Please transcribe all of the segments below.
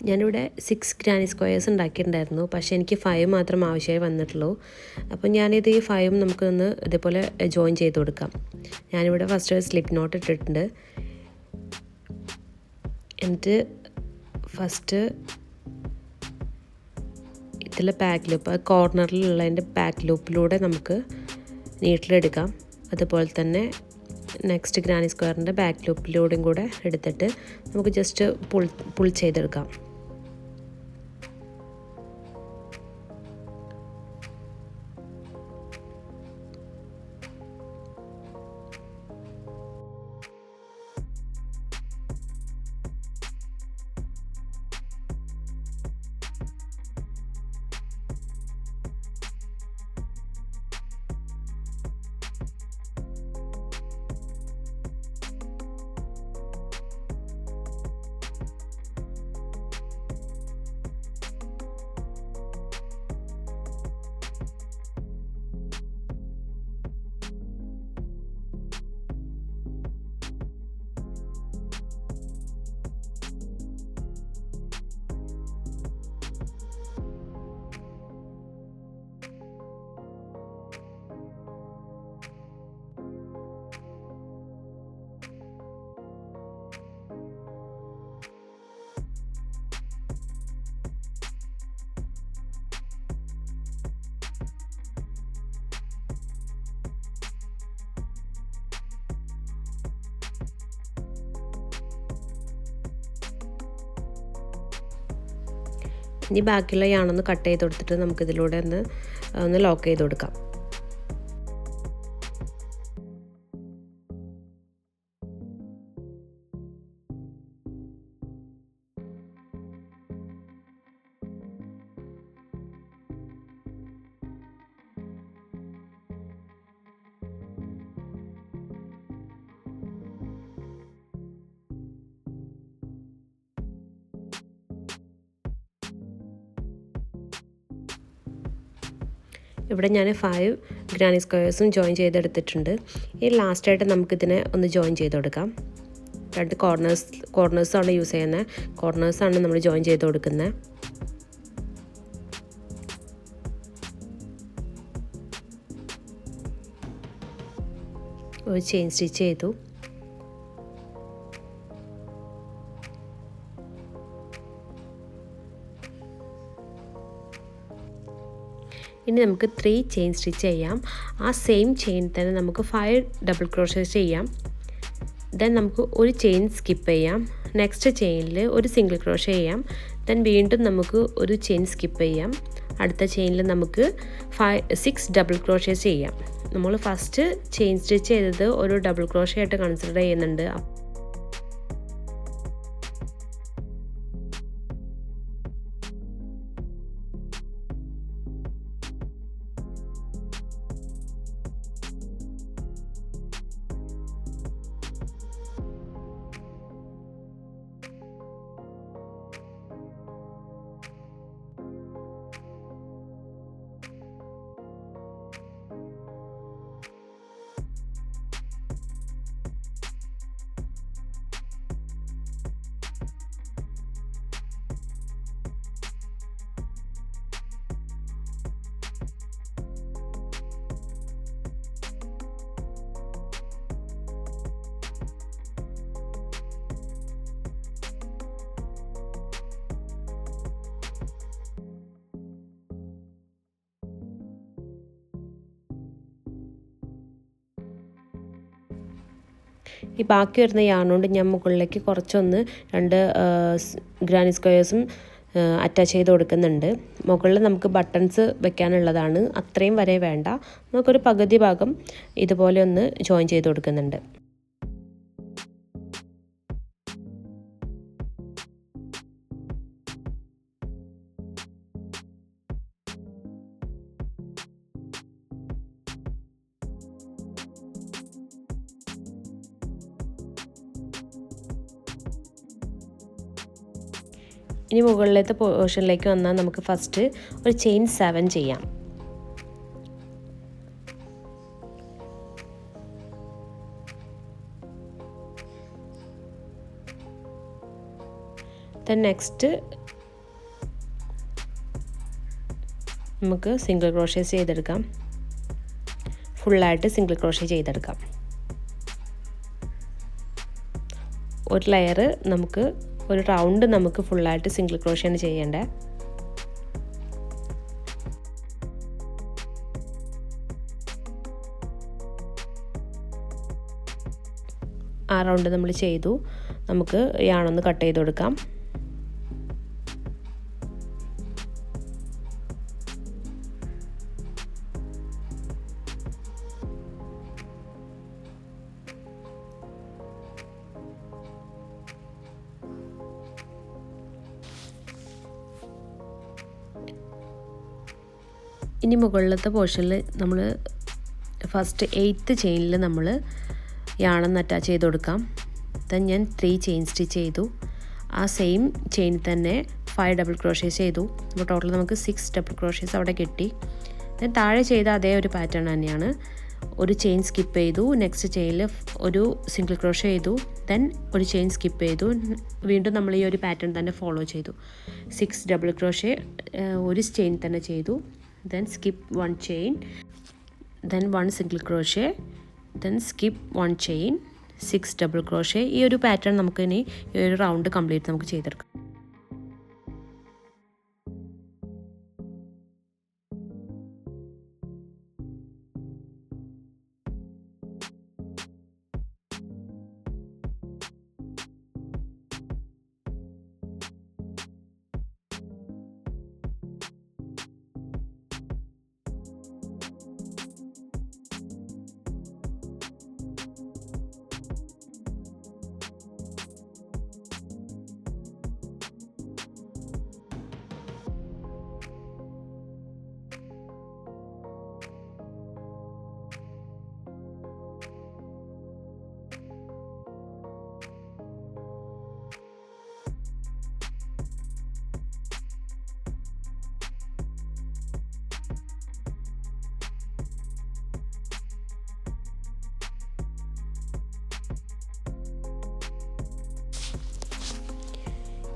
ഞാനിവിടെ 6 granny squares ഉണ്ടാക്കിയിട്ടുണ്ടായിരുന്നു. പക്ഷേ എനിക്ക് 5 മാത്രം ആവശ്യമായി വന്നിട്ടുള്ളൂ. അപ്പോൾ ഞാനിത് ഈ 5 നമുക്കൊന്ന് ഇതേപോലെ ജോയിൻ ചെയ്ത് കൊടുക്കാം. ഞാനിവിടെ ഫസ്റ്റ് സ്ലിപ്പ് നോട്ട് ഇട്ടിട്ടുണ്ട്. എന്നിട്ട് ഫസ്റ്റ് ഇതിലെ ബാക്ക് ലൂപ്പ് കോർണറിലുള്ളതിൻ്റെ ബാക്ക് ലൂപ്പിലൂടെ നമുക്ക് നീട്ടിലെടുക്കാം. അതുപോലെ തന്നെ നെക്സ്റ്റ് ഗ്രാനി സ്ക്വയറിൻ്റെ ബാക്ക് ലൂപ്പിലൂടെയും കൂടെ എടുത്തിട്ട് നമുക്ക് ജസ്റ്റ് പുൾ ചെയ്തെടുക്കാം. ഇനി ബാക്കിയുള്ള യാണൊന്ന് കട്ട് ചെയ്ത് കൊടുത്തിട്ട് നമുക്കിതിലൂടെ ഒന്ന് ലോക്ക് ചെയ്ത് കൊടുക്കാം. ഇവിടെ ഞാൻ 5 ഗ്രാനി സ്ക്വയേഴ്സും ജോയിൻ ചെയ്തെടുത്തിട്ടുണ്ട്. ഈ ലാസ്റ്റായിട്ട് നമുക്കിതിനെ ഒന്ന് ജോയിൻ ചെയ്ത് കൊടുക്കാം. 2 കോർണേഴ്സാണ് യൂസ് ചെയ്യുന്നത്. കോർണേഴ്സാണ് നമ്മൾ ജോയിൻ ചെയ്ത് കൊടുക്കുന്നത്. ഒരു ചെയിൻ സ്റ്റിച്ച് ചെയ്തു. ഇനി നമുക്ക് 3 ചെയിൻ സ്റ്റിച്ച് ചെയ്യാം. ആ സെയിം ചെയിൻ തന്നെ നമുക്ക് 5 ഡബിൾ ക്രോഷേ ചെയ്യാം. ദെൻ നമുക്ക് ഒരു ചെയിൻ സ്കിപ്പ് ചെയ്യാം. നെക്സ്റ്റ് ചെയിനിൽ ഒരു സിംഗിൾ ക്രോഷേ ചെയ്യാം. ദെൻ വീണ്ടും നമുക്ക് ഒരു ചെയിൻ സ്കിപ്പ് ചെയ്യാം. അടുത്ത ചെയിനിൽ നമുക്ക് 6 ഡബിൾ ക്രോഷേ ചെയ്യാം. നമ്മൾ ഫസ്റ്റ് ചെയിൻ സ്റ്റിച്ച് ചെയ്തത് ഒരു ഡബിൾ ക്രോഷേ ആയിട്ട് കൺസിഡർ ചെയ്യുന്നുണ്ട്. ഈ ബാക്കി വരുന്ന യാണുകൊണ്ട് ഞാൻ മുകളിലേക്ക് കുറച്ചൊന്ന് 2 ഗ്രാനി സ്ക്വയേഴ്സും അറ്റാച്ച് ചെയ്ത് കൊടുക്കുന്നുണ്ട്. മുകളിൽ നമുക്ക് ബട്ടൺസ് വെക്കാനുള്ളതാണ്. അത്രയും വരെ വേണ്ട. നമുക്കൊരു പകുതി ഭാഗം ഇതുപോലെ ഒന്ന് ജോയിൻ ചെയ്ത് കൊടുക്കുന്നുണ്ട്. ഇനി മുകളിലത്തെ പോർഷനിലേക്ക് വന്നാൽ നമുക്ക് ഫസ്റ്റ് ഒരു ചെയിൻ 7 ചെയ്യാം. ദെൻ നെക്സ്റ്റ് നമുക്ക് സിംഗിൾ ക്രോഷ്യേസ് ചെയ്തെടുക്കാം. ഫുള്ളായിട്ട് സിംഗിൾ ക്രോഷ്യ ചെയ്തെടുക്കാം. ഒരു ലെയർ നമുക്ക് ഒരു റൗണ്ട് നമുക്ക് ഫുള്ളായിട്ട് സിംഗിൾ ക്രോഷ്യാണ് ചെയ്യേണ്ടത്. ആ റൗണ്ട് നമ്മൾ ചെയ്തു. നമുക്ക് യാണൊന്ന് കട്ട് ചെയ്ത് കൊടുക്കാം. ഇനി മുകളിലത്തെ പോർഷനിൽ നമ്മൾ ഫസ്റ്റ് 8th ചെയിനിൽ നമ്മൾ യാണൊന്ന് അറ്റാച്ച് ചെയ്ത് കൊടുക്കാം. ദെൻ ഞാൻ 3 ചെയിൻ സ്റ്റിച്ച് ചെയ്തു. ആ സെയിം ചെയിനിൽ തന്നെ 5 ഡബിൾ ക്രോഷ്യേസ് ചെയ്തു. അപ്പോൾ ടോട്ടൽ നമുക്ക് 6 ഡബിൾ ക്രോഷ്യേസ് അവിടെ കിട്ടി. ദെൻ താഴെ ചെയ്ത അതേ ഒരു പാറ്റേൺ തന്നെയാണ്. ഒരു ചെയിൻ സ്കിപ്പ് ചെയ്തു. നെക്സ്റ്റ് ചെയിനിൽ ഒരു സിംഗിൾ ക്രോഷ്യ ചെയ്തു. ദെൻ ഒരു ചെയിൻ സ്കിപ്പ് ചെയ്തു. വീണ്ടും നമ്മൾ ഈ ഒരു പാറ്റേൺ തന്നെ ഫോളോ ചെയ്തു. 6 ഡബിൾ ക്രോഷ്യ ഒരു ചെയിൻ തന്നെ ചെയ്തു. Then skip 1 chain, then 1 single crochet, then skip 1 chain, 6 double crochet. ഈ ഒരു പാറ്റേൺ നമുക്ക് ഇനി ഈ ഒരു റൗണ്ട് കംപ്ലീറ്റ് നമുക്ക് ചെയ്തെടുക്കാം.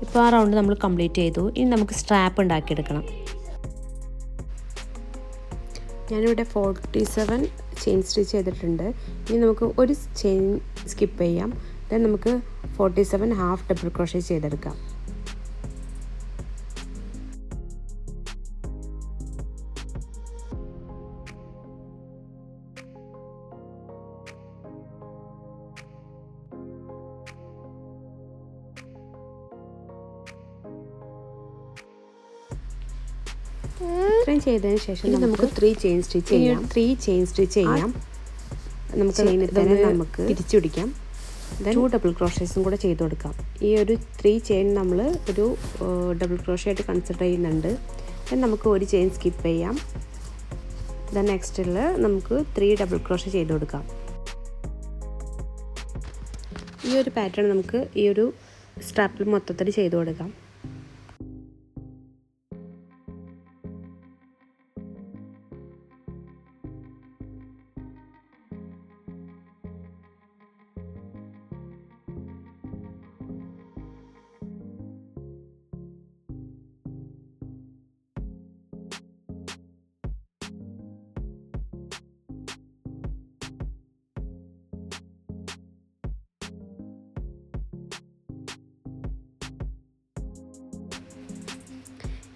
ഇപ്പോൾ ആ റൗണ്ട് നമ്മൾ കംപ്ലീറ്റ് ചെയ്തു. ഇനി നമുക്ക് സ്ട്രാപ്പ് ഉണ്ടാക്കിയെടുക്കണം. ഞാനിവിടെ 47 ചെയിൻ സ്റ്റിച്ച് ചെയ്തിട്ടുണ്ട്. ഇനി നമുക്ക് ഒരു ചെയിൻ സ്കിപ്പ് ചെയ്യാം. ദെൻ നമുക്ക് 47 ഹാഫ് ഡബിൾ ക്രോഷ്യ ചെയ്തെടുക്കാം. ഇത്രയും ചെയ്തതിന് ശേഷം നമുക്ക് 3 ചെയിൻ സ്റ്റിച്ച് ചെയ്യാം. 3 ചെയിൻ സ്റ്റിച്ച് ചെയ്യാം. നമുക്ക് ചെയിനിൽ തന്നെ നമുക്ക് തിരിച്ചു പിടിക്കാം. ദെൻ 2 ഡബിൾ ക്രോഷ്യേസും കൂടെ ചെയ്ത് കൊടുക്കാം. ഈ ഒരു 3 ചെയിൻ നമ്മൾ ഒരു ഡബിൾ ക്രോഷ്യ ആയിട്ട് കൺസിഡർ ചെയ്യുന്നുണ്ട്. ദെൻ നമുക്ക് ഒരു ചെയിൻ സ്കിപ്പ് ചെയ്യാം. ദെൻ നെക്സ്റ്റിൽ നമുക്ക് 3 ഡബിൾ ക്രോഷ്യ ചെയ്ത് കൊടുക്കാം. ഈ ഒരു പാറ്റേൺ നമുക്ക് ഈ ഒരു സ്ട്രാപ്പിൽ മൊത്തത്തിൽ ചെയ്ത് കൊടുക്കാം.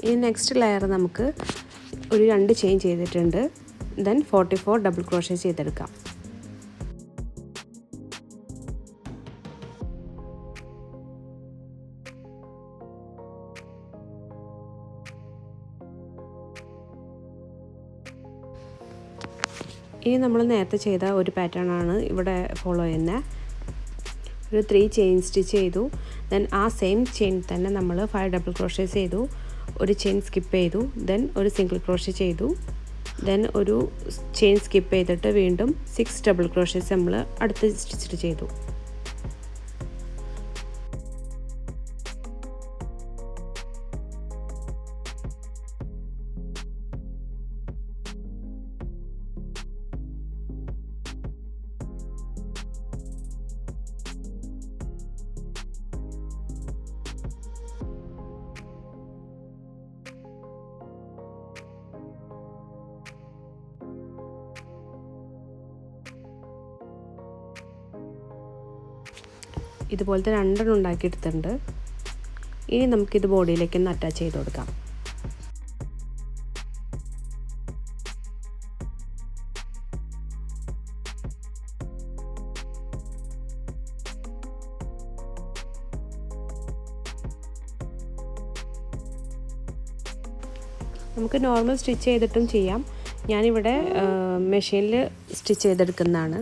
ഈ നെക്സ്റ്റ് ലെയർ നമുക്ക് ഒരു 2 ചെയിൻ ചെയ്തിട്ടുണ്ട്. ദെൻ 44 ഡബിൾ ക്രോഷ്യ ചെയ്തെടുക്കാം. ഇനി നമ്മൾ നേരത്തെ ചെയ്ത ഒരു പാറ്റേൺ ആണ് ഇവിടെ ഫോളോ ചെയ്യുന്നത്. ഒരു 3 ചെയിൻ സ്റ്റിച്ച് ചെയ്തു. ദെൻ ആ സെയിം ചെയിൻ തന്നെ നമ്മൾ 5 ഡബിൾ ക്രോഷ്യ ചെയ്തു. ഒരു ചെയിൻ സ്കിപ്പ് ചെയ്തു. ദെൻ ഒരു സിംഗിൾ ക്രോഷ്യ ചെയ്തു. ദെൻ ഒരു ചെയിൻ സ്കിപ്പ് ചെയ്തിട്ട് വീണ്ടും 6 ഡബിൾ ക്രോഷ്യേസ് നമ്മൾ അടുത്ത സ്റ്റിച്ചിട്ട് ചെയ്തു. ഇതുപോലത്തെ 2 ഉണ്ടാക്കിയെടുത്തിട്ടുണ്ട്. ഇനി നമുക്കിത് ബോഡിയിലേക്കൊന്ന് അറ്റാച്ച് ചെയ്ത് കൊടുക്കാം. നമുക്ക് നോർമൽ സ്റ്റിച്ച് ചെയ്തിട്ടും ചെയ്യാം. ഞാനിവിടെ മെഷീനിൽ സ്റ്റിച്ച് ചെയ്തെടുക്കുന്നതാണ്.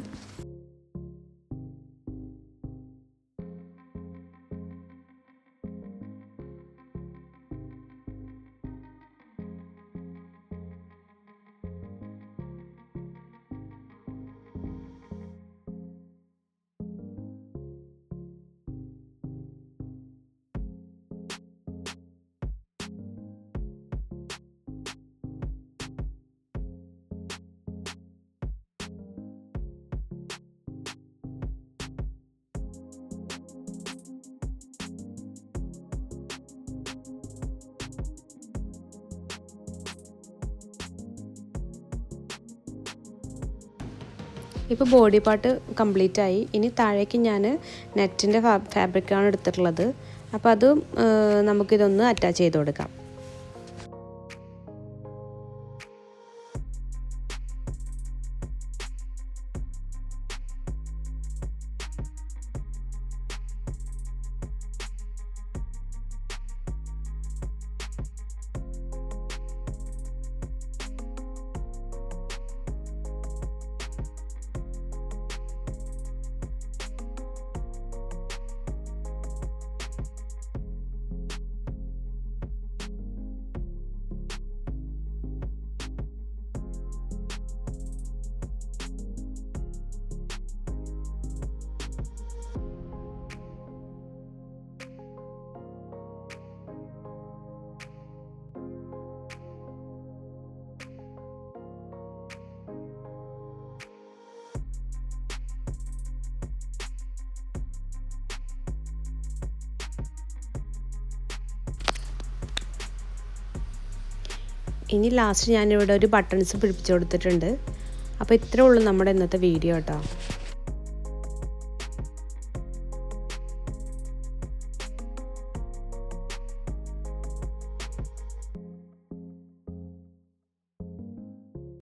ഇപ്പോൾ ബോഡി പാർട്ട് കംപ്ലീറ്റ് ആയി. ഇനി താഴേക്ക് ഞാൻ നെറ്റിൻ്റെ ഫാബ്രിക്കാണ് എടുത്തിട്ടുള്ളത്. അപ്പോൾ അത് നമുക്കിതൊന്ന് അറ്റാച്ച് ചെയ്ത് കൊടുക്കാം. ഇനി ലാസ്റ്റ് ഞാനിവിടെ ഒരു ബട്ടൺസ് പിടിപ്പിച്ച് കൊടുത്തിട്ടുണ്ട്. അപ്പോൾ ഇത്രേ ഉള്ളൂ നമ്മുടെ ഇന്നത്തെ വീഡിയോ കേട്ടോ.